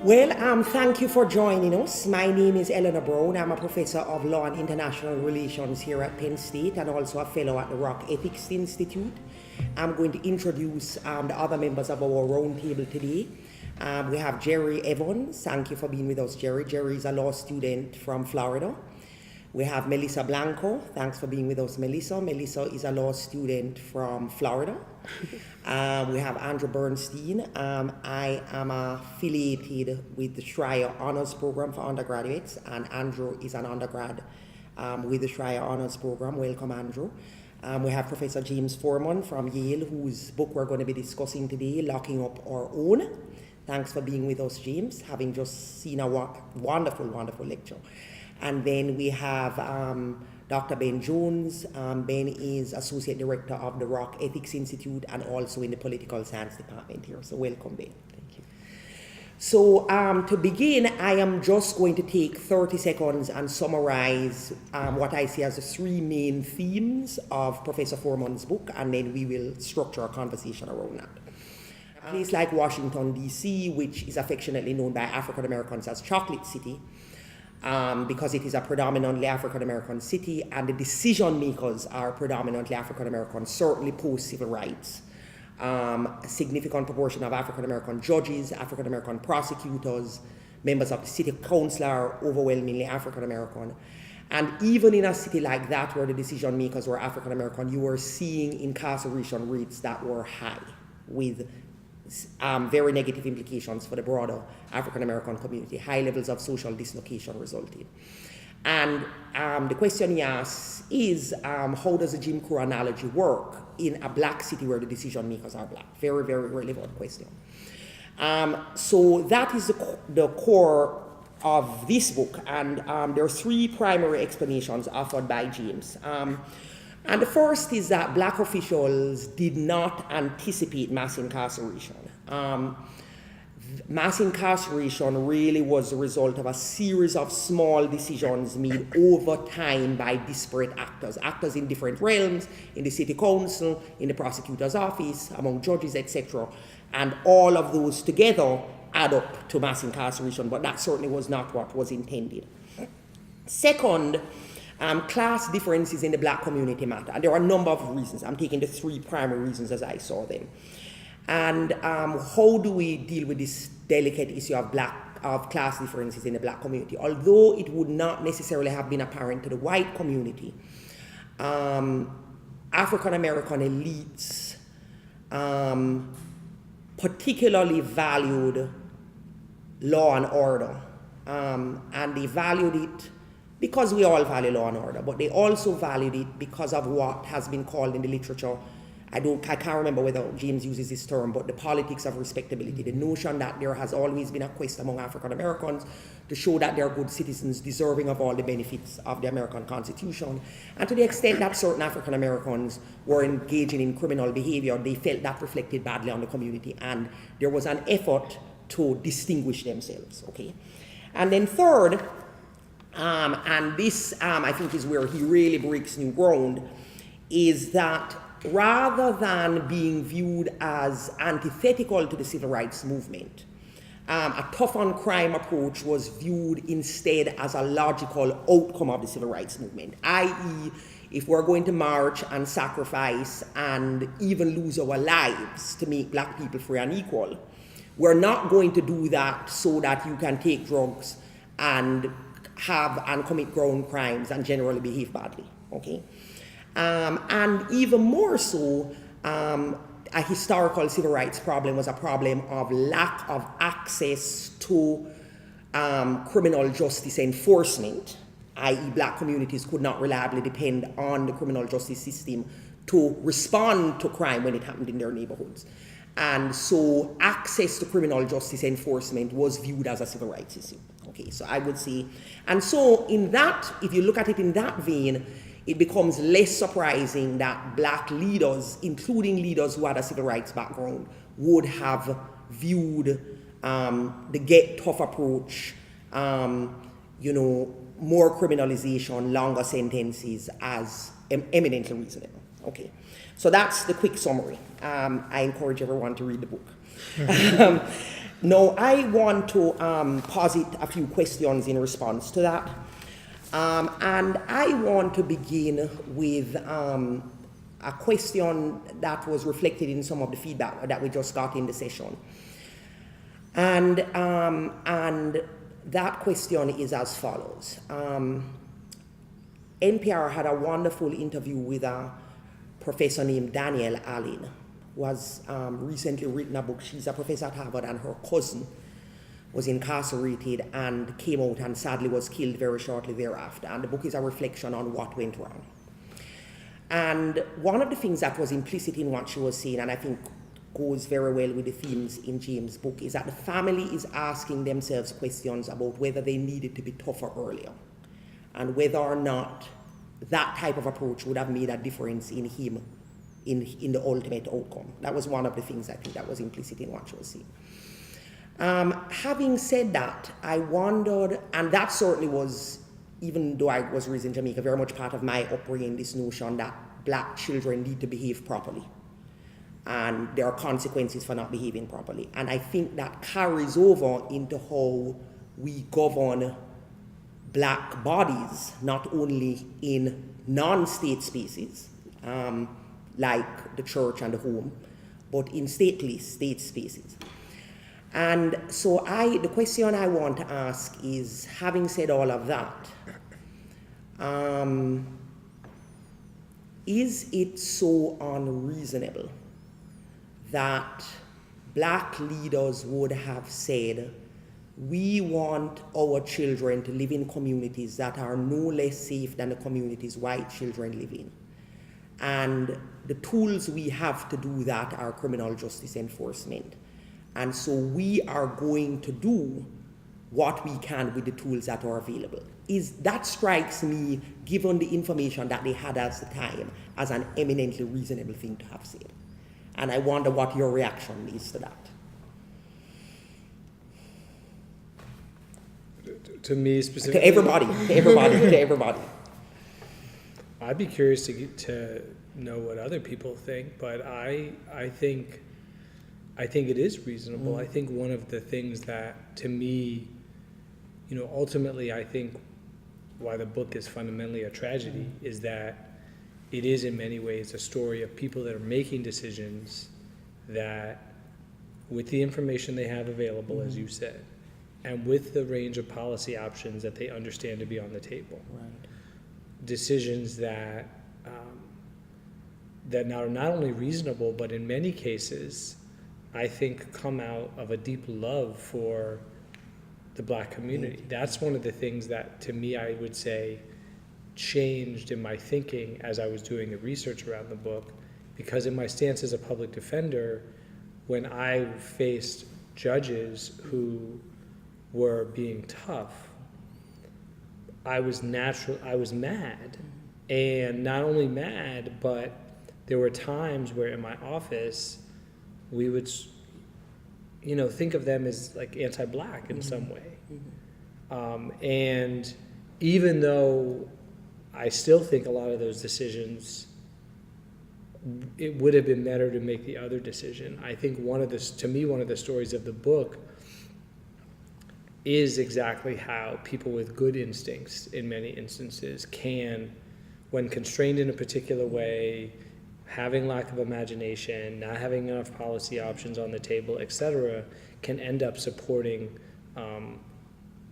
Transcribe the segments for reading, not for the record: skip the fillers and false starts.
Well, thank you for joining us. My name is Eleanor Brown. I'm a professor of law and international relations here at Penn State and also a fellow at the Rock Ethics Institute. I'm going to introduce the other members of our roundtable today. We have Jerry Evans. Thank you for being with us, Jerry. Jerry is a law student from Florida. We have Melissa Blanco. Thanks for being with us, Melissa. Melissa is a law student from Florida. We have Andrew Bernstein. I am affiliated with the Schreier Honors Program for undergraduates, and Andrew is an undergrad with the Schreier Honors Program. Welcome, Andrew. We have Professor James Forman from Yale, whose book we're going to be discussing today, Locking Up Our Own. Thanks for being with us, James, having just seen a wonderful, wonderful lecture. And then we have Dr. Ben Jones. Ben is Associate Director of the Rock Ethics Institute and also in the Political Science Department here. So welcome, Ben. Thank you. So to begin, I am just going to take 30 seconds and summarize what I see as the three main themes of Professor Forman's book, and then we will structure a conversation around that. A place like Washington, D.C., which is affectionately known by African Americans as Chocolate City, because it is a predominantly African-American city and the decision makers are predominantly African-American, certainly post-civil rights. A significant proportion of African-American judges, African-American prosecutors, members of the city council are overwhelmingly African-American. And even in a city like that where the decision makers were African-American, you were seeing incarceration rates that were high with very negative implications for the broader African-American community. High levels of social dislocation resulted. And the question he asks is, how does the Jim Crow analogy work in a black city where the decision makers are black? Very, very relevant question. So that is the core of this book, and there are three primary explanations offered by James. And the first is that black officials did not anticipate mass incarceration. Mass incarceration really was the result of a series of small decisions made over time by disparate actors in different realms, in the city council, in the prosecutor's office, among judges, etc. And all of those together add up to mass incarceration, but that certainly was not what was intended. Second, class differences in the black community matter. And there are a number of reasons. I'm taking the three primary reasons as I saw them. And how do we deal with this delicate issue of class differences in the black community? Although it would not necessarily have been apparent to the white community, African-American elites particularly valued law and order. And they valued it because we all value law and order, but they also valued it because of what has been called in the literature, I can't remember whether James uses this term, but the politics of respectability, the notion that there has always been a quest among African Americans to show that they are good citizens deserving of all the benefits of the American Constitution. And to the extent that certain African Americans were engaging in criminal behavior, they felt that reflected badly on the community, and there was an effort to distinguish themselves, okay? And then third, and this I think is where he really breaks new ground, is that rather than being viewed as antithetical to the civil rights movement, a tough on crime approach was viewed instead as a logical outcome of the civil rights movement, i.e., if we're going to march and sacrifice and even lose our lives to make black people free and equal, we're not going to do that so that you can take drugs and commit grown crimes and generally behave badly, okay? And even more so, a historical civil rights problem was a problem of lack of access to criminal justice enforcement, i.e. black communities could not reliably depend on the criminal justice system to respond to crime when it happened in their neighborhoods. And so access to criminal justice enforcement was viewed as a civil rights issue. Okay, so I would say, and so in that, if you look at it in that vein, it becomes less surprising that black leaders, including leaders who had a civil rights background, would have viewed the get tough approach, more criminalization, longer sentences as eminently reasonable. Okay, so that's the quick summary. I encourage everyone to read the book. No, I want to posit a few questions in response to that. And I want to begin with a question that was reflected in some of the feedback that we just got in the session. And that question is as follows. NPR had a wonderful interview with a professor named Danielle Allen, who has recently written a book. She's a professor at Harvard, and her cousin was incarcerated and came out and sadly was killed very shortly thereafter. And the book is a reflection on what went wrong. And one of the things that was implicit in what she was saying, and I think goes very well with the themes in James' book, is that the family is asking themselves questions about whether they needed to be tougher earlier, and whether or not that type of approach would have made a difference in him, in the ultimate outcome. That was one of the things I think that was implicit in what she was saying. Having said that, I wondered, and that certainly was, even though I was raised in Jamaica, very much part of my upbringing, this notion that black children need to behave properly, and there are consequences for not behaving properly. And I think that carries over into how we govern black bodies, not only in non-state spaces, like the church and the home, but in state spaces. And so the question I want to ask is, having said all of that, is it so unreasonable that black leaders would have said, we want our children to live in communities that are no less safe than the communities white children live in? And the tools we have to do that are criminal justice enforcement. And so we are going to do what we can with the tools that are available. That strikes me, given the information that they had at the time, as an eminently reasonable thing to have said. And I wonder what your reaction is to that. To me specifically? To everybody. I'd be curious to know what other people think, but I think it is reasonable. I think one of the things that, to me, ultimately I think why the book is fundamentally a tragedy is that it is in many ways a story of people that are making decisions that, with the information they have available, as you said, and with the range of policy options that they understand to be on the table, decisions that that are not only reasonable, but in many cases, I think come out of a deep love for the black community. That's one of the things that, to me, I would say changed in my thinking as I was doing the research around the book, because in my stance as a public defender, when I faced judges who were being tough, I was mad. And not only mad, but there were times where in my office we would think of them as like anti-black in some way. And even though I still think a lot of those decisions, it would have been better to make the other decision. I think one of the stories of the book is exactly how people with good instincts in many instances can, when constrained in a particular way, having lack of imagination, not having enough policy options on the table, etc., can end up supporting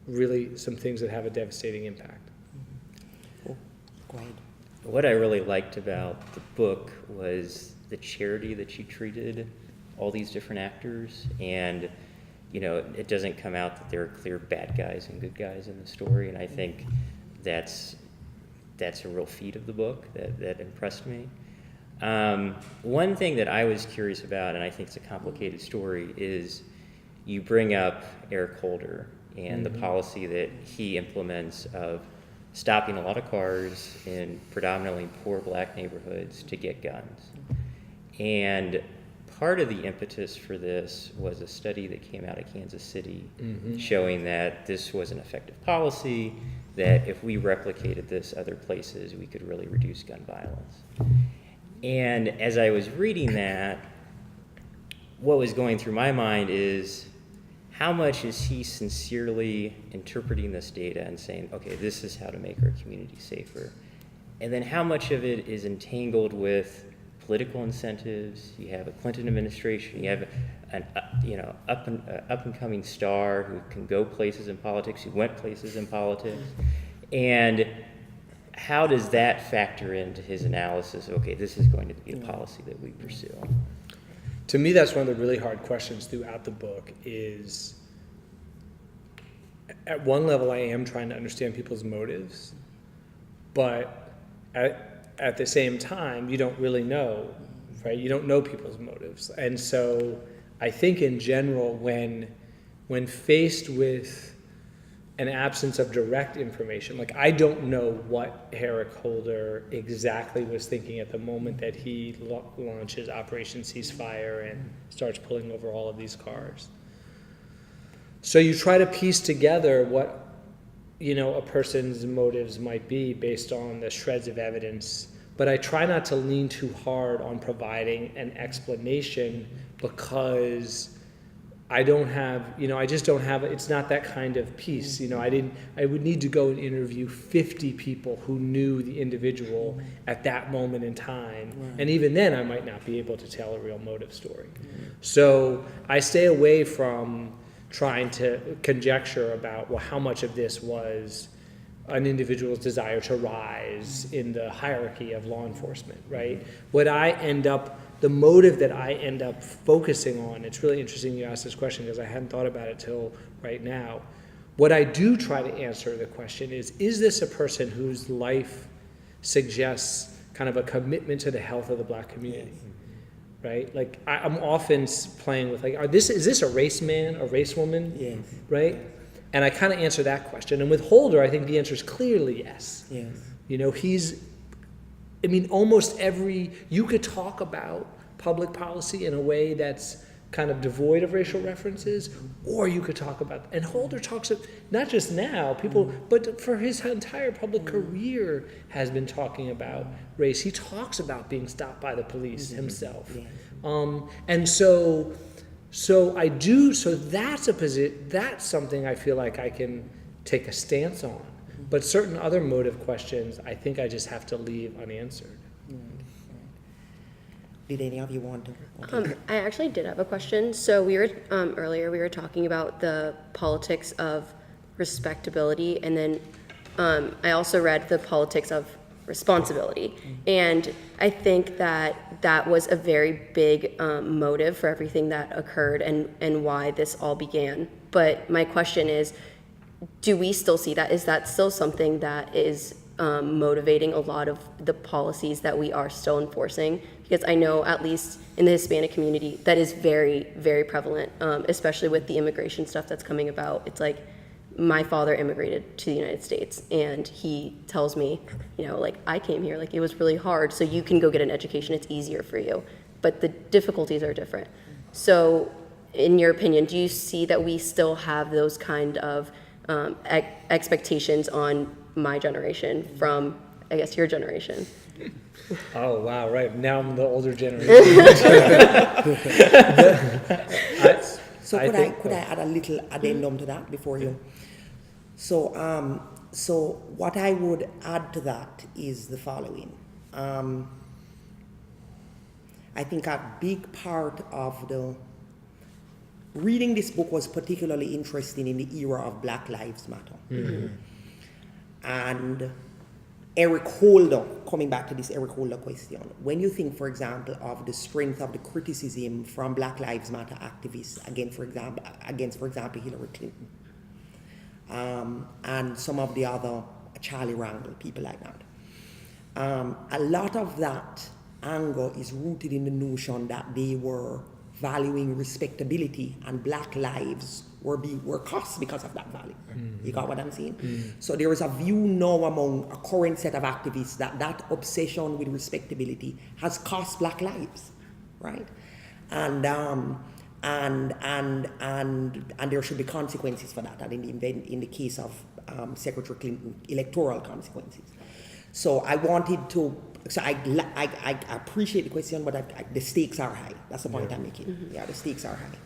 really some things that have a devastating impact. Cool. Go ahead. What I really liked about the book was the charity that she treated all these different actors, and it doesn't come out that there are clear bad guys and good guys in the story, and I think that's a real feat of the book that impressed me. One thing that I was curious about, and I think it's a complicated story, is you bring up Eric Holder and the policy that he implements of stopping a lot of cars in predominantly poor black neighborhoods to get guns. And part of the impetus for this was a study that came out of Kansas City showing that this was an effective policy, that if we replicated this other places, we could really reduce gun violence. And as I was reading that, what was going through my mind is, how much is he sincerely interpreting this data and saying, okay, this is how to make our community safer? And then how much of it is entangled with political incentives? You have a Clinton administration, you have an up and coming star who can go places in politics, who went places in politics. And how does that factor into his analysis? Okay, this is going to be a policy that we pursue. To me, that's one of the really hard questions throughout the book is, at one level, I am trying to understand people's motives, but at the same time, you don't really know, right? You don't know people's motives. And so I think in general, when faced with an absence of direct information, like I don't know what Eric Holder exactly was thinking at the moment that he launches Operation Ceasefire and starts pulling over all of these cars. So you try to piece together what, a person's motives might be based on the shreds of evidence, but I try not to lean too hard on providing an explanation because I don't have, I just don't have, it's not that kind of piece. I would need to go and interview 50 people who knew the individual at that moment in time. Right. And even then I might not be able to tell a real motive story. So I stay away from trying to conjecture about, well, how much of this was an individual's desire to rise in the hierarchy of law enforcement, right? The motive that I end up focusing on, it's really interesting you asked this question because I hadn't thought about it till right now. What I do try to answer the question is this a person whose life suggests kind of a commitment to the health of the Black community, right? Like I'm often playing with is this a race man, a race woman, right? And I kind of answer that question. And with Holder, I think the answer is clearly yes. Almost you could talk about public policy in a way that's kind of devoid of racial references, or you could talk about, and Holder talks of, not just now, but for his entire public career has been talking about race. He talks about being stopped by the police himself. That's something I feel like I can take a stance on. But certain other motive questions, I think I just have to leave unanswered. Did any of you want to? I actually did have a question. So we were earlier we were talking about the politics of respectability, and then I also read the politics of responsibility, and I think that was a very big motive for everything that occurred and why this all began. But my question is, do we still see that? Is that still something that is motivating a lot of the policies that we are still enforcing? Because I know, at least in the Hispanic community, that is very, very prevalent, especially with the immigration stuff that's coming about. It's like, my father immigrated to the United States, and he tells me, I came here, it was really hard, so you can go get an education, it's easier for you. But the difficulties are different. So, in your opinion, do you see that we still have those kind of expectations on my generation from, I guess, your generation? Oh, wow, right. Now I'm the older generation. So could I add a little addendum to that before you? So what I would add to that is the following. I think a big part of reading this book was particularly interesting in the era of Black Lives Matter. And Eric Holder, coming back to this Eric Holder question, when you think, for example, of the strength of the criticism from Black Lives Matter activists against, for example, Hillary Clinton, and some of the other Charlie Rangel, people like that, a lot of that anger is rooted in the notion that they were valuing respectability and Black lives were cost because of that value. You got what I'm saying? So there is a view now among a current set of activists that obsession with respectability has cost Black lives, right? And there should be consequences for that, and in the case of Secretary Clinton, electoral consequences. So I wanted to. So I appreciate the question, but the stakes are high. That's the point I'm making. Yeah, the stakes are high.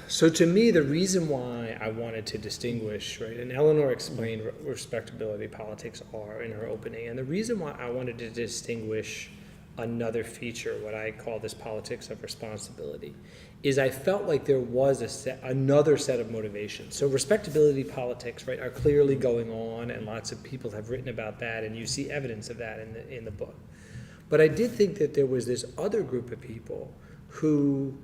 So to me, the reason why I wanted to distinguish, right, and Eleanor explained what respectability politics are in her opening, and the reason why I wanted to distinguish another feature, what I call this politics of responsibility, is I felt like there was another set of motivations. So respectability politics, right, are clearly going on, and lots of people have written about that, and you see evidence of that in the book. But I did think that there was this other group of people who,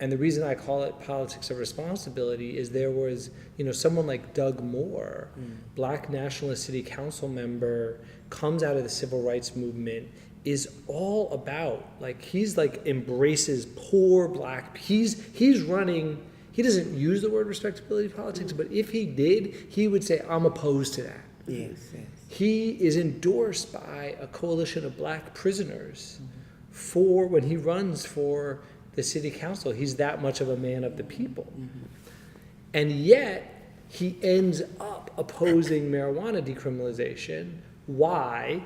and the reason I call it politics of responsibility is there was, someone like Doug Moore, black nationalist city council member, comes out of the civil rights movement, is all about, he's embraces poor black, he's running, he doesn't use the word respectability politics, but if he did, he would say, I'm opposed to that. Yes. He is endorsed by a coalition of black prisoners for when he runs for the city council. He's that much of a man of the people. And yet, he ends up opposing marijuana decriminalization. Why?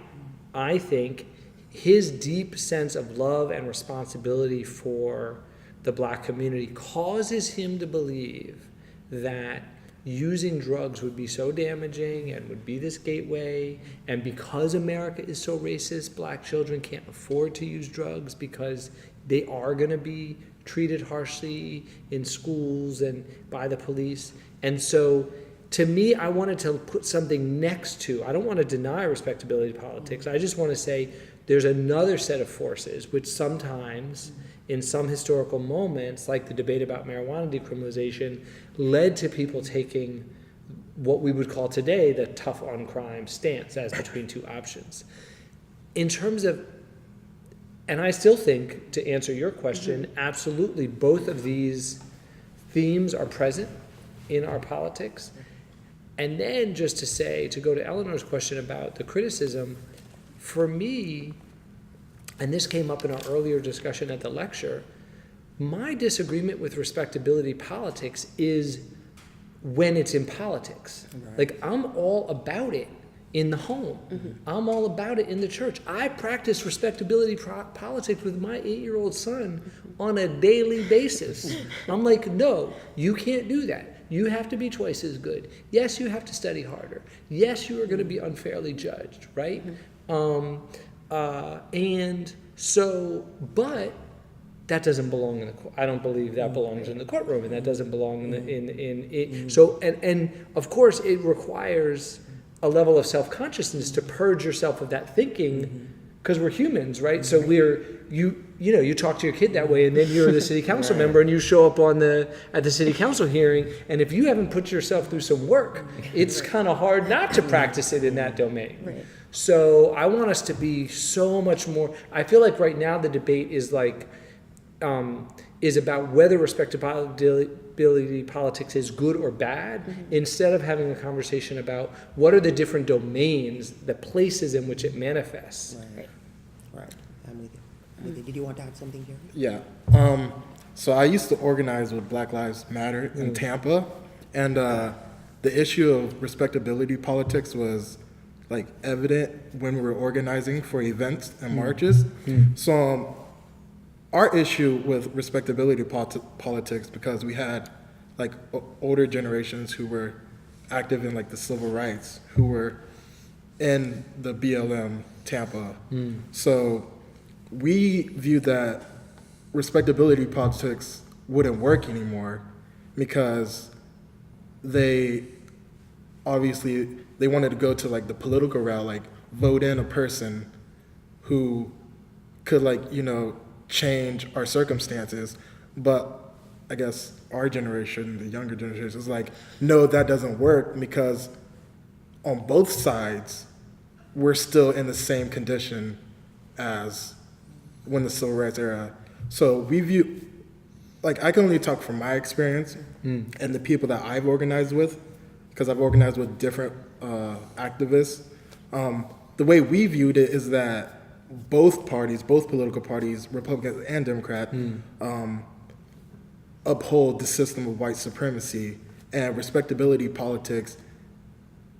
I think his deep sense of love and responsibility for the black community causes him to believe that using drugs would be so damaging and would be this gateway, and because America is so racist, black children can't afford to use drugs because they are going to be treated harshly in schools and by the police. And so to me, I wanted to put something next to, I don't want to deny respectability politics, I just want to say there's another set of forces which sometimes, in some historical moments, like the debate about marijuana decriminalization, led to people taking what we would call today the tough on crime stance as between two options. In terms of, and I still think, to answer your question, absolutely both of these themes are present in our politics. And then just to say, to go to Eleanor's question about the criticism, for me, and this came up in our earlier discussion at the lecture, my disagreement with respectability politics is when it's in politics. Right. I'm all about it in the home. I'm all about it in the church. I practice respectability politics with my 8-year-old son on a daily basis. I'm like, no, you can't do that. You have to be twice as good. Yes, you have to study harder. Yes, you are going to be unfairly judged, right? And so, but that doesn't belong in the court. I don't believe that belongs in the courtroom, and that doesn't belong in so, and of course it requires a level of self-consciousness to purge yourself of that thinking, because we're humans, right? So you talk to your kid that way, and then you're the city council member, and you show up at the city council hearing, and if you haven't put yourself through some work, it's kind of hard not to practice it in that domain. Right. So I want us to be so much more. I feel like right now the debate is is about whether respectability politics is good or bad, instead of having a conversation about what are the different domains, the places in which it manifests. Right. I'm with you. Did you want to add something, Jerry? Yeah. So I used to organize with Black Lives Matter in Tampa, and the issue of respectability politics was evident when we were organizing for events and marches. So our issue with respectability politics, because we had older generations who were active in the civil rights, who were in the BLM Tampa. So we viewed that respectability politics wouldn't work anymore, because they wanted to go to the political route, vote in a person who could change our circumstances. But I guess our generation, the younger generation, is no, that doesn't work, because on both sides we're still in the same condition as when the civil rights era. So we view, I can only talk from my experience and the people that I've organized with, because I've organized with different activists. The way we viewed it is that both political parties, Republicans and Democrat, uphold the system of white supremacy, and respectability politics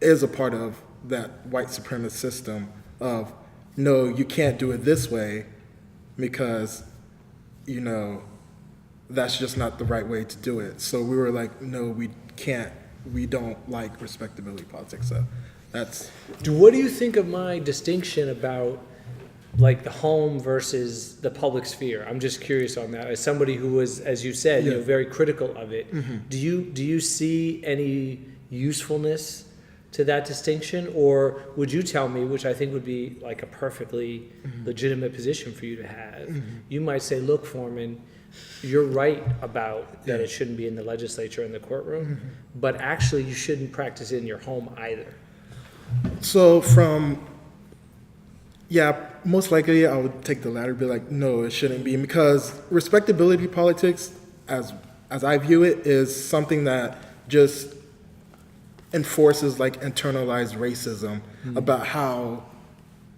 is a part of that white supremacist system. of, no, you can't do it this way because, that's just not the right way to do it. So we were like, no, we don't like respectability politics. So that's. What do you think of my distinction about like the home versus the public sphere? I'm just curious on that. As somebody who was, as you said, very critical of it, do you see any usefulness to that distinction, or would you tell me, which I think would be like a perfectly legitimate position for you to have, you might say, look, Forman, you're right about that it shouldn't be in the legislature and the courtroom, but actually you shouldn't practice it in your home either. So most likely I would take the latter, be like, no, it shouldn't be, because respectability politics, as I view it, is something that just enforces like internalized racism about how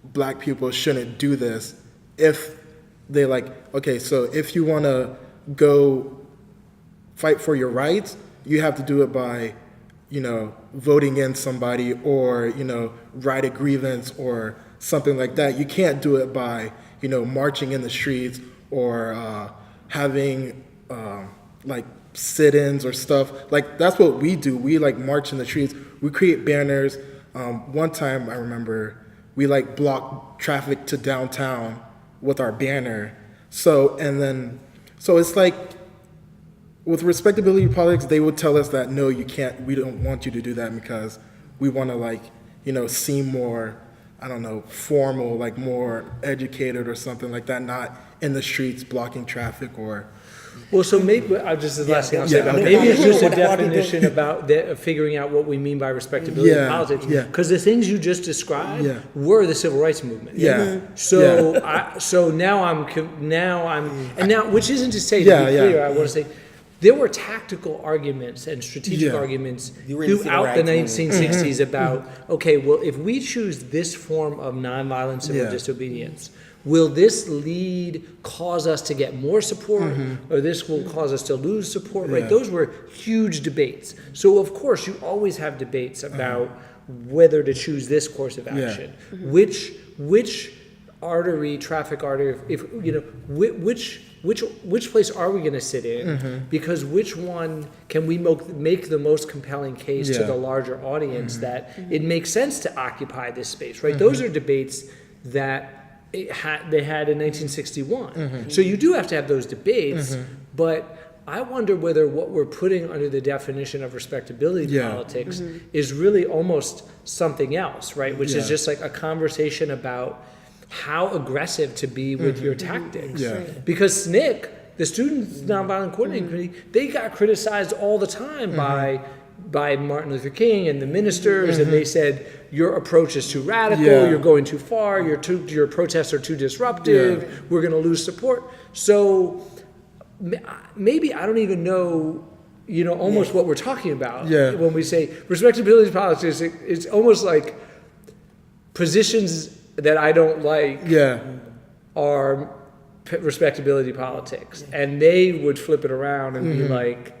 black people shouldn't do this. If they like, okay, so if you want to go fight for your rights, you have to do it by, voting in somebody, or, write a grievance or something like that. You can't do it by, marching in the streets or having like sit-ins or stuff. Like, that's what we do. We like march in the streets. We create banners. One time I remember we like blocked traffic to downtown with our banner. So it's like, with respectability politics, they would tell us that, no, you can't, we don't want you to do that because we want to like, seem more, I don't know, formal, like more educated or something like that, not in the streets blocking traffic or. Well, so maybe, this is the last thing I'll say about it. Maybe it's just a definition about figuring out what we mean by respectability in politics. Because the things you just described were the civil rights movement. So now, which isn't to say, to be clear, I want to say, there were tactical arguments and strategic arguments throughout the 1960s about, okay, well, if we choose this form of nonviolent civil disobedience, will this cause us to get more support, or this will cause us to lose support, right? Those were huge debates. So of course, you always have debates about whether to choose this course of action. Which traffic artery, which place are we going to sit in? Because which one can we make the most compelling case to the larger audience that it makes sense to occupy this space, right? Those are debates that they had in 1961. So you do have to have those debates, but I wonder whether what we're putting under the definition of respectability politics is really almost something else, right? Which is just like a conversation about how aggressive to be with your tactics. Because SNCC, the Student Nonviolent Coordinating Committee, they got criticized all the time by Martin Luther King and the ministers, and they said, your approach is too radical, you're going too far, your protests are too disruptive, we're going to lose support. So maybe I don't even know, almost what we're talking about when we say respectability politics. It's almost like positions that I don't like are respectability politics, and they would flip it around and be like,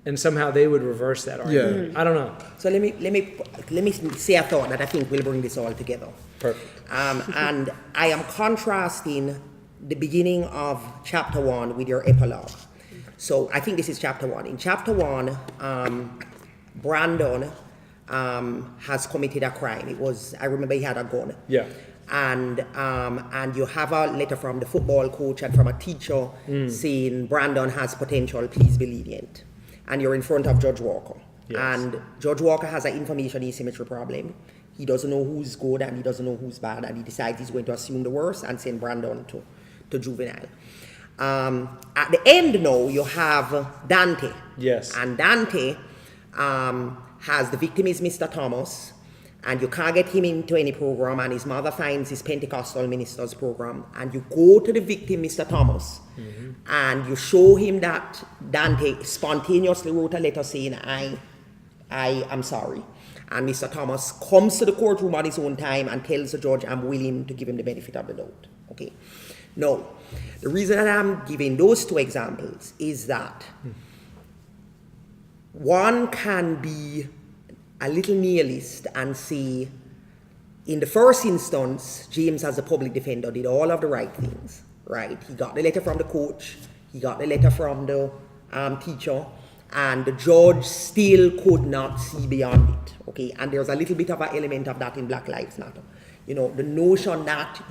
and somehow they would reverse that argument. I don't know. So let me say a thought that I think will bring this all together. Perfect. And I am contrasting the beginning of chapter 1 with your epilogue. So I think this is chapter 1. In chapter 1, Brandon has committed a crime. I remember he had a gun. And you have a letter from the football coach and from a teacher saying Brandon has potential, please be lenient. And you're in front of Judge Walker. And Judge Walker has an information asymmetry problem. He doesn't know who's good and he doesn't know who's bad, and he decides he's going to assume the worst and send Brandon to juvenile. At the end now, you have Dante. And Dante has the victim is Mr. Thomas, and you can't get him into any program, and his mother finds his Pentecostal minister's program, and you go to the victim, Mr. Thomas, and you show him that Dante spontaneously wrote a letter saying, I am sorry. And Mr. Thomas comes to the courtroom at his own time and tells the judge, I'm willing to give him the benefit of the doubt. Okay. Now, the reason that I'm giving those two examples is that one can be a little nihilist and say in the first instance, James as a public defender did all of the right things, right? He got the letter from the coach, he got the letter from the teacher, and the judge still could not see beyond it, okay? And there's a little bit of an element of that in Black Lives Matter. You know, the notion that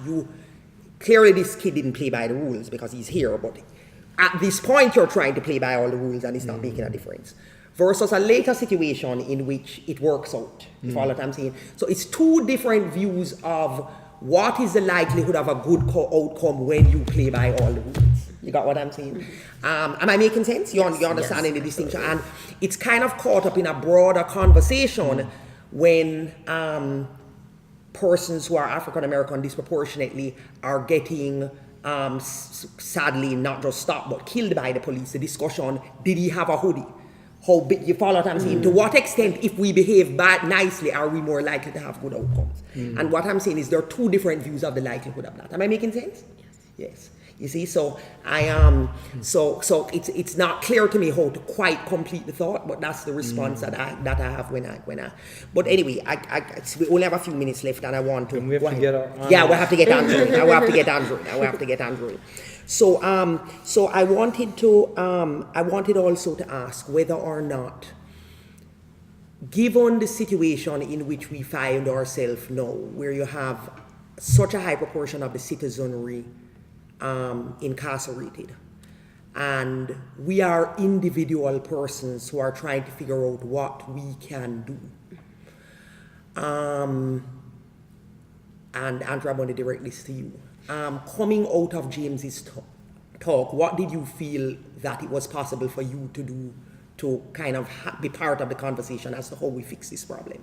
clearly this kid didn't play by the rules because he's here, but at this point you're trying to play by all the rules and it's not making a difference. Versus a later situation in which it works out, you follow what I'm saying? So it's two different views of what is the likelihood of a good outcome when you play by all the rules. You got what I'm saying? Am I making sense? You're understanding the distinction? And it's kind of caught up in a broader conversation when persons who are African American disproportionately are getting sadly not just stopped but killed by the police. The discussion, did he have a hoodie? How big, you follow what I'm saying? To what extent, if we behave nicely, are we more likely to have good outcomes? And what I'm saying is there are two different views of the likelihood of that. Am I making sense? Yes. You see, so so it's not clear to me how to quite complete the thought, but that's the response that I have when I. But anyway, we only have a few minutes left, and I want to. And we have to get our. Yeah, we have to get Andrew. I will have to get Andrew. So I wanted also to ask whether or not, given the situation in which we find ourselves now, where you have such a high proportion of the citizenry incarcerated, and we are individual persons who are trying to figure out what we can do. And Andrew, I'm going to direct this to you. Coming out of James's talk, what did you feel that it was possible for you to do to kind of be part of the conversation as to how we fix this problem?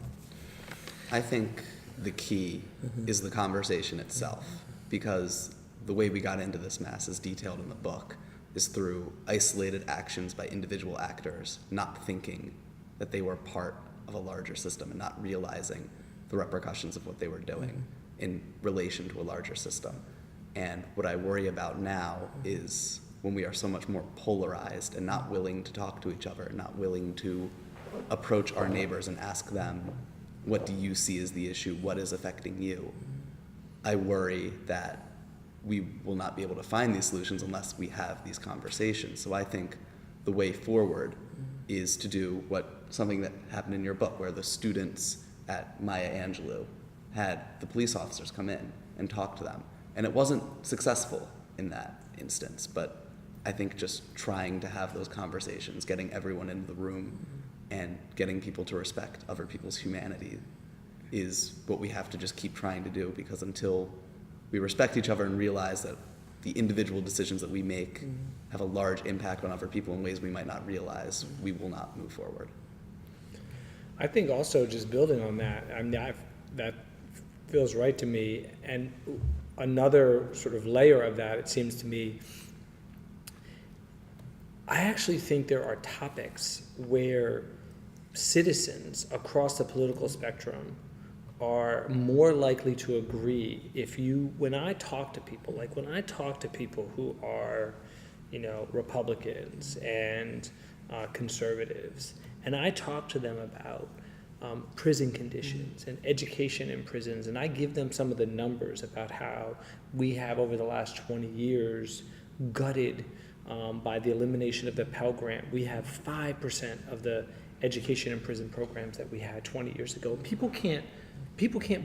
I think the key is the conversation itself, because the way we got into this mess, as detailed in the book, is through isolated actions by individual actors, not thinking that they were part of a larger system and not realizing the repercussions of what they were doing in relation to a larger system. And what I worry about now is when we are so much more polarized and not willing to talk to each other, and not willing to approach our neighbors and ask them, what do you see as the issue? What is affecting you? I worry that we will not be able to find these solutions unless we have these conversations. So I think the way forward is to do something that happened in your book, where the students at Maya Angelou had the police officers come in and talk to them. And it wasn't successful in that instance, but I think just trying to have those conversations, getting everyone into the room and getting people to respect other people's humanity is what we have to just keep trying to do, because until we respect each other and realize that the individual decisions that we make have a large impact on other people in ways we might not realize, we will not move forward. I think also just building on that, I mean, that feels right to me. And another sort of layer of that, it seems to me, I actually think there are topics where citizens across the political spectrum are more likely to agree when I talk to people, like when I talk to people who are, Republicans and conservatives, and I talk to them about prison conditions and education in prisons, and I give them some of the numbers about how we have over the last 20 years gutted by the elimination of the Pell Grant. We have 5% of the education in prison programs that we had 20 years ago. People can't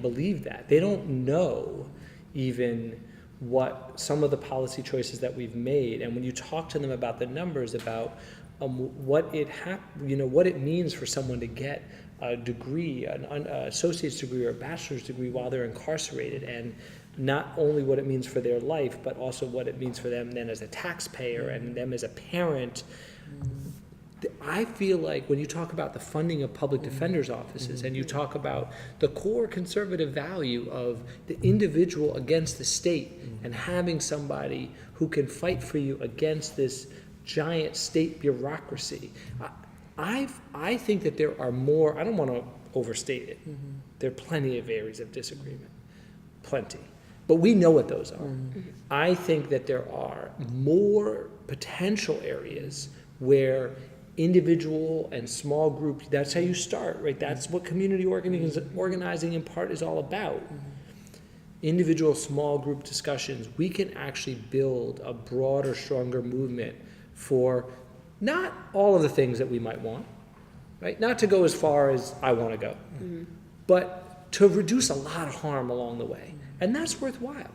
believe that. They don't know even what some of the policy choices that we've made. And when you talk to them about the numbers, about what it means for someone to get a degree, an associate's degree or a bachelor's degree while they're incarcerated, and not only what it means for their life, but also what it means for them then as a taxpayer and them as a parent. I feel like when you talk about the funding of public defenders' offices, and you talk about the core conservative value of the individual against the state, and having somebody who can fight for you against this giant state bureaucracy, I think that there are more, I don't want to overstate it, there are plenty of areas of disagreement, plenty. But we know what those are. I think that there are more potential areas where individual and small group, that's how you start, right? That's what community organizing in part is all about. Individual small group discussions, we can actually build a broader, stronger movement for not all of the things that we might want, right? Not to go as far as I want to go, but to reduce a lot of harm along the way. And that's worthwhile.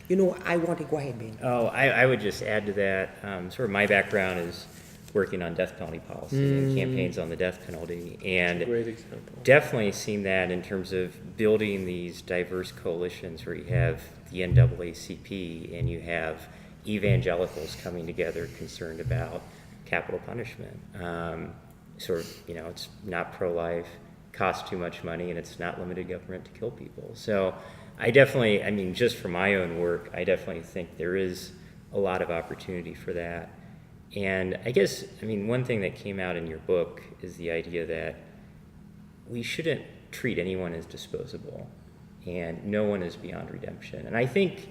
You know, I want to go ahead, Ben. Oh, I would just add to that, sort of my background is working on death penalty policy and campaigns on the death penalty. And Great example. definitely seen that in terms of building these diverse coalitions where you have the NAACP and you have evangelicals coming together concerned about capital punishment. Sort of, you know, it's not pro-life, costs too much money, and it's not limited government to kill people. So I definitely, I mean, just from my own work, I definitely think there is a lot of opportunity for that. And I guess, I mean, one thing that came out in your book is the idea that we shouldn't treat anyone as disposable and no one is beyond redemption. And I think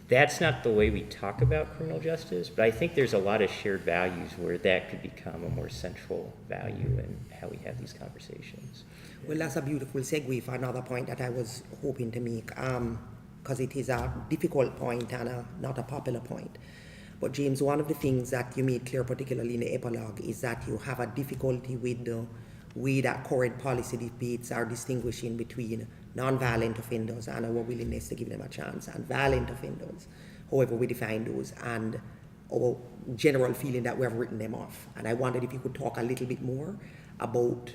that's not the way we talk about criminal justice, but I think there's a lot of shared values where that could become a more central value in how we have these conversations. Well, that's a beautiful segue for another point that I was hoping to make, because it is a difficult point and not a popular point. But James, one of the things that you made clear, particularly in the epilogue, is that you have a difficulty with the way that current policy debates are distinguishing between non-violent offenders and our willingness to give them a chance, and violent offenders, however we define those, and our general feeling that we have written them off. And I wondered if you could talk a little bit more about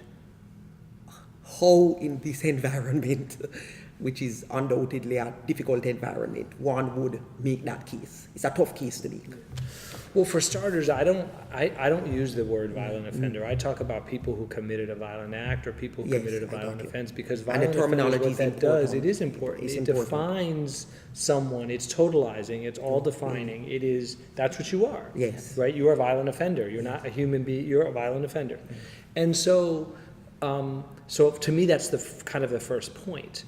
how in this environment, which is undoubtedly a difficult environment, one would make that case. It's a tough case to make. Well, for starters, I don't use the word violent offender. I talk about people who committed a violent act or people who committed a violent offense, because violent offender, what that does, it is important. It defines someone. It's totalizing. It's all defining. It is, that's what you are. Yes. Right? You are a violent offender. You're not a human being. You're a violent offender. And so, so to me, that's the kind of the first point.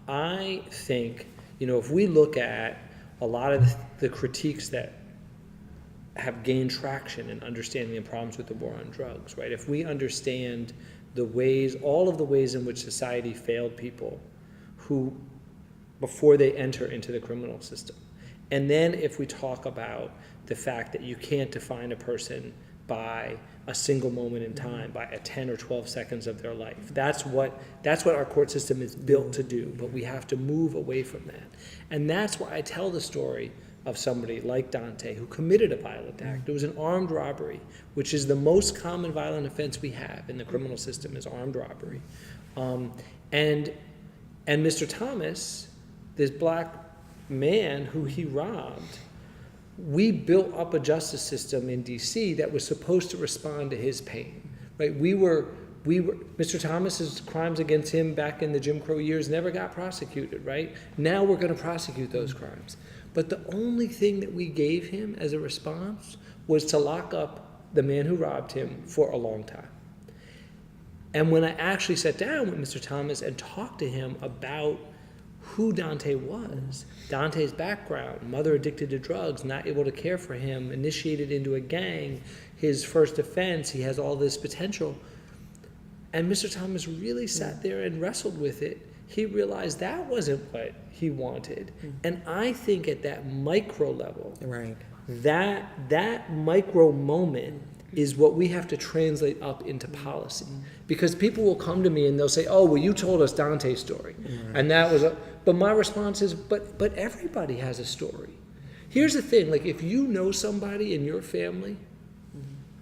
I think, you know, if we look at a lot of the critiques that have gained traction in understanding the problems with the war on drugs, right? If we understand the ways, all of the ways in which society failed people who, before they enter into the criminal system, and then if we talk about the fact that you can't define a person by a single moment in time, by a 10 or 12 seconds of their life. That's what our court system is built to do, but we have to move away from that. And that's why I tell the story of somebody like Dante who committed a violent act. It was an armed robbery, which is the most common violent offense we have in the criminal system, is armed robbery. And Mr. Thomas, this black man who he robbed, we built up a justice system in DC that was supposed to respond to his pain, right? We were Mr. Thomas's crimes against him back in the Jim Crow years never got prosecuted, right? Now we're going to prosecute those crimes. But the only thing that we gave him as a response was to lock up the man who robbed him for a long time. And when I actually sat down with Mr. Thomas and talked to him about who Dante was, Dante's background, mother addicted to drugs, not able to care for him, initiated into a gang, his first offense, he has all this potential. And Mr. Thomas really sat there and wrestled with it. He realized that wasn't what he wanted. And I think at that micro level, Right. that micro moment is what we have to translate up into policy. Because people will come to me and they'll say, oh, well, you told us Dantes Story. And that was but my response is, but everybody has a story. Here's the thing, like if you know somebody in your family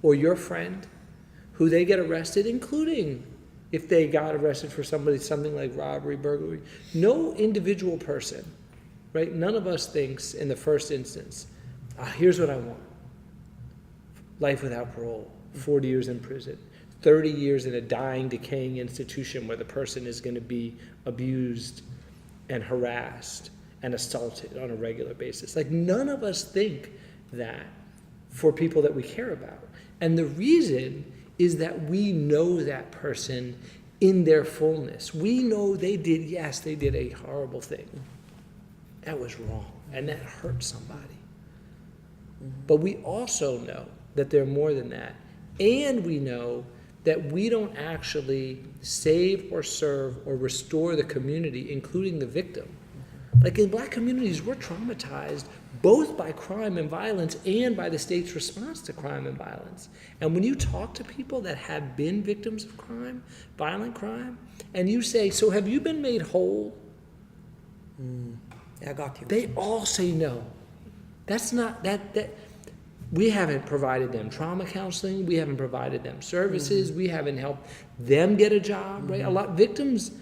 or your friend who they get arrested, including if they got arrested for something like robbery, burglary, no individual person, right? None of us thinks in the first instance, here's what I want. Life without parole, 40 years in prison, 30 years in a dying, decaying institution where the person is going to be abused and harassed and assaulted on a regular basis. Like none of us think that for people that we care about. And the reason is that we know that person in their fullness. We know they did a horrible thing. That was wrong, and that hurt somebody. But we also know that they're more than that. And we know that we don't actually save or serve or restore the community, including the victim. Like in Black communities, we're traumatized both by crime and violence and by the state's response to crime and violence. And when you talk to people that have been victims of crime, violent crime, and you say, so have you been made whole? I got you. They all say no. That's not, that we haven't provided them trauma counseling, we haven't provided them services, we haven't helped them get a job, right? A lot of victims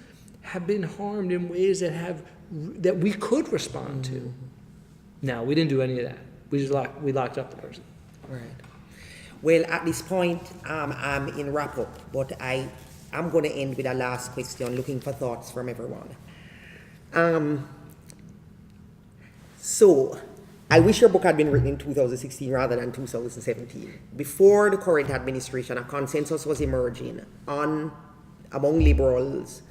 have been harmed in ways that we could respond to. No, we didn't do any of that. We locked up the person. Right. Well, at this point, I'm in wrap up, but I'm going to end with a last question, looking for thoughts from everyone. So, I wish your book had been written in 2016 rather than 2017. Before the current administration, a consensus was emerging among liberals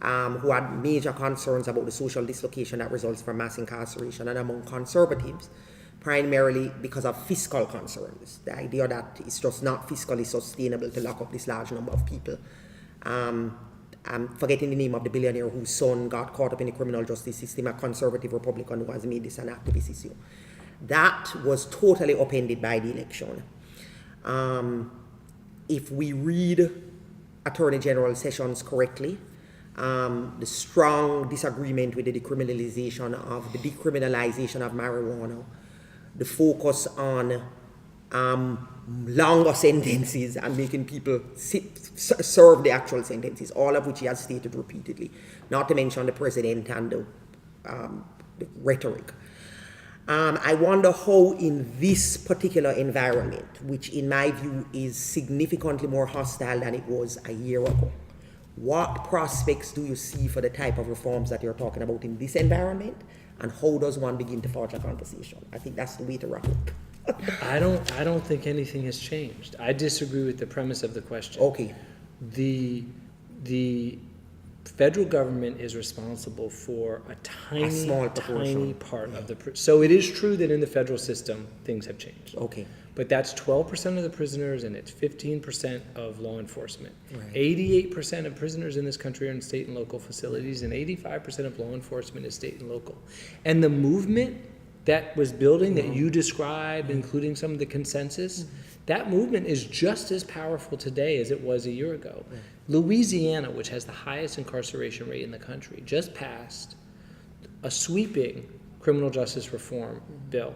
who had major concerns about the social dislocation that results from mass incarceration, and among conservatives, primarily because of fiscal concerns. The idea that it's just not fiscally sustainable to lock up this large number of people. I'm forgetting the name of the billionaire whose son got caught up in the criminal justice system, a conservative Republican who has made this an activist issue. That was totally upended by the election. If we read Attorney General Sessions correctly, the strong disagreement with the decriminalization of marijuana, the focus on longer sentences and making people serve the actual sentences, all of which he has stated repeatedly, not to mention the president and the rhetoric. I wonder how in this particular environment, which in my view is significantly more hostile than it was a year ago, what prospects do you see for the type of reforms that you're talking about in this environment, and how does one begin to forge a conversation? I think that's the way to wrap up. I don't think anything has changed. I disagree with the premise of the question. Okay. The federal government is responsible for a small tiny part of the. So it is true that in the federal system things have changed. Okay. But that's 12% of the prisoners, and it's 15% of law enforcement. Right. 88% of prisoners in this country are in state and local facilities, and 85% of law enforcement is state and local. And the movement that was building that you described, including some of the consensus, that movement is just as powerful today as it was a year ago. Louisiana, which has the highest incarceration rate in the country, just passed a sweeping criminal justice reform bill.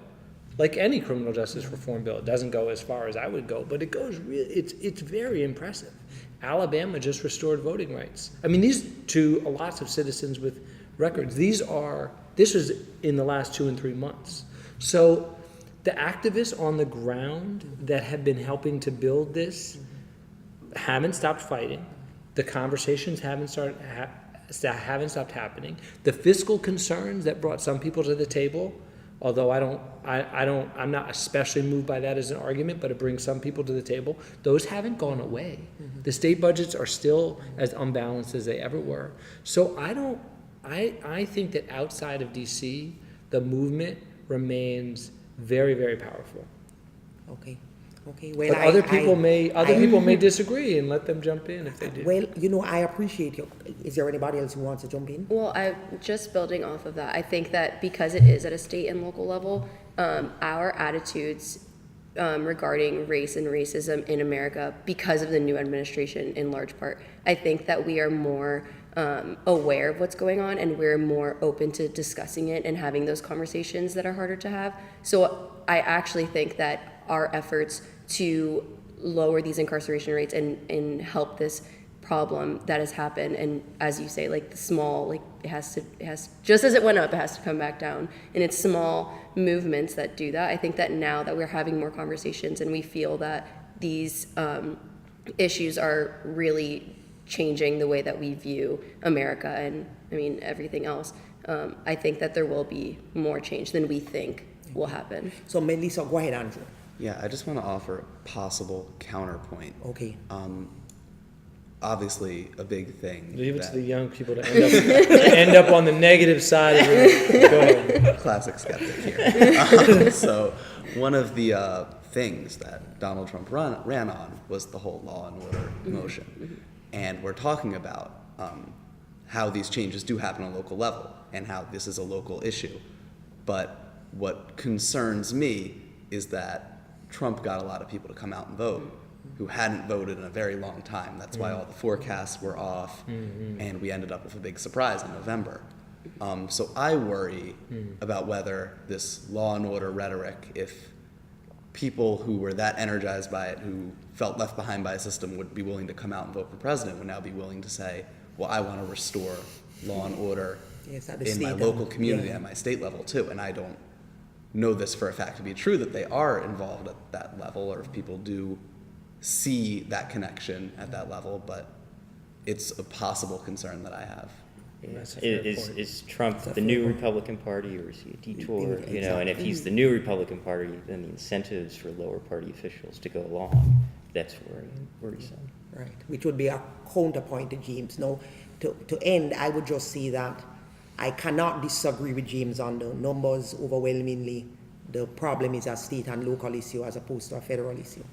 Like any criminal justice reform bill, it doesn't go as far as I would go, but it goes it's very impressive. Alabama just restored voting rights. I mean, these to lots of citizens with records. This was in the last 2 and 3 months. So the activists on the ground that have been helping to build this haven't stopped fighting. The conversations haven't stopped happening. The fiscal concerns that brought some people to the table, although I'm not especially moved by that as an argument, but it brings some people to the table, those haven't gone away. The state budgets are still as unbalanced as they ever were. So I think that outside of DC, the movement remains very, very powerful. Okay. Well, but other people may disagree, and let them jump in if they do. Well, I appreciate you. Is there anybody else who wants to jump in? Well, just building off of that, I think that because it is at a state and local level, our attitudes regarding race and racism in America, because of the new administration in large part, I think that we are more aware of what's going on, and we're more open to discussing it and having those conversations that are harder to have. So I actually think that our efforts to lower these incarceration rates and help this problem that has happened, and as you say, like the small, like it has just as it went up, it has to come back down, and it's small movements that do that. I think that now that we're having more conversations and we feel that these issues are really changing the way that we view America and everything else, I think that there will be more change than we think will happen. So Melissa, go ahead, Andrew. Yeah, I just want to offer a possible counterpoint. Okay. Obviously, a big thing. Leave it to the young people to end up on the negative side of it. Go ahead. Classic skeptic here. So one of the things that Donald Trump ran on was the whole law and order motion. And we're talking about how these changes do happen on a local level and how this is a local issue. But what concerns me is that Trump got a lot of people to come out and vote who hadn't voted in a very long time. That's why all the forecasts were off, and we ended up with a big surprise in November. So I worry about whether this law and order rhetoric, if people who were that energized by it, who felt left behind by a system, would be willing to come out and vote for president, would now be willing to say, well, I want to restore law and order in my local community and my state level too. And I don't know this for a fact to be true, that they are involved at that level, or if people do see that connection at that level, but it's a possible concern that I have. Is Trump the new Republican Party, or is he a detour? You know, and if he's the new Republican Party, then the incentives for lower party officials to go along, that's worrisome. Right, which would be a counterpoint to James. Now, to end, I would just say that I cannot disagree with James on the numbers. Overwhelmingly, the problem is a state and local issue as opposed to a federal issue.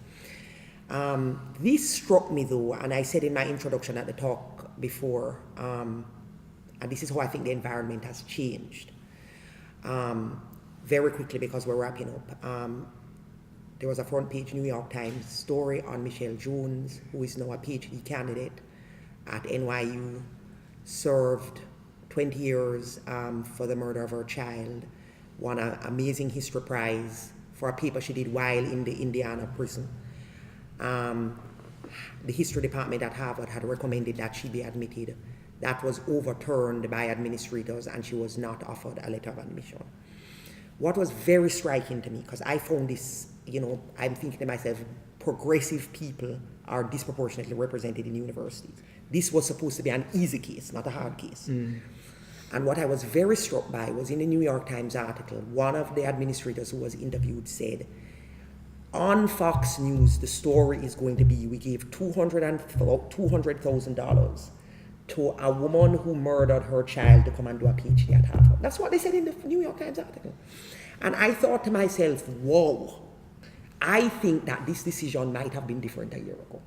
This struck me though, and I said in my introduction at the talk before, and this is how I think the environment has changed. Very quickly, because we're wrapping up. There was a front page New York Times story on Michelle Jones, who is now a PhD candidate at NYU, served 20 years for the murder of her child, won an amazing history prize for a paper she did while in the Indiana prison. The history department at Harvard had recommended that she be admitted. That was overturned by administrators, and she was not offered a letter of admission. What was very striking to me, because I found this, I'm thinking to myself, progressive people are disproportionately represented in universities. This was supposed to be an easy case, not a hard case. And what I was very struck by was in the New York Times article, one of the administrators who was interviewed said, on Fox News, the story is going to be, we gave $200,000 to a woman who murdered her child to come and do a PhD at Harvard. That's what they said in the New York Times article. And I thought to myself, whoa, I think that this decision might have been different a year ago.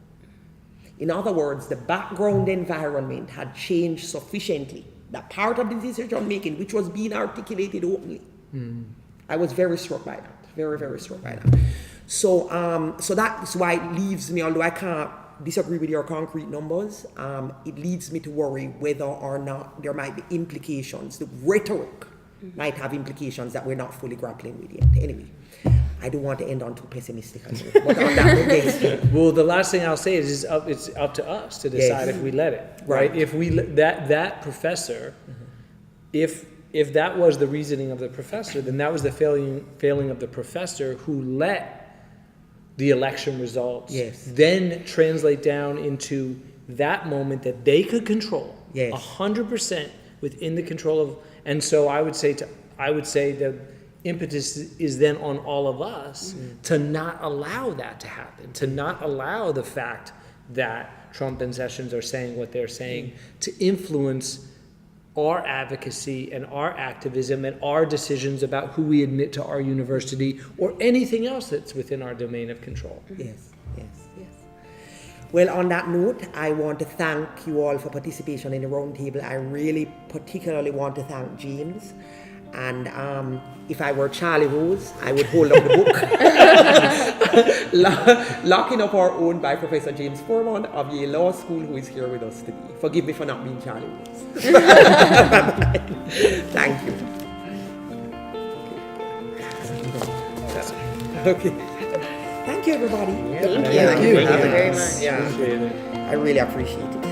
In other words, the background environment had changed sufficiently that part of the decision making, which was being articulated openly, I was very struck by that. Very, very struck by that. So that's why it leaves me, although I can't disagree with your concrete numbers, it leads me to worry whether or not there might be implications. The rhetoric might have implications that we're not fully grappling with yet. Anyway, I don't want to end on too pessimistic, but on that, okay. Well, the last thing I'll say is it's up to us to decide if we let it, right? If we that professor, if that was the reasoning of the professor, then that was the failing of the professor who let the election results then translate down into that moment that they could control 100% within the control of. And so I would say the impetus is then on all of us to not allow that to happen, to not allow the fact that Trump and Sessions are saying what they're saying to influence our advocacy and our activism and our decisions about who we admit to our university or anything else that's within our domain of control. Yes. Well, on that note, I want to thank you all for participation in the roundtable. I really particularly want to thank James. And if I were Charlie Rose, I would hold up the book. Locking Up Our Own by Professor James Forman of Yale Law School, who is here with us today. Forgive me for not being Charlie Rose. Thank you. Okay. Thank you, everybody. Thank you. Thank you for having very us. much. Yeah, I really appreciate it.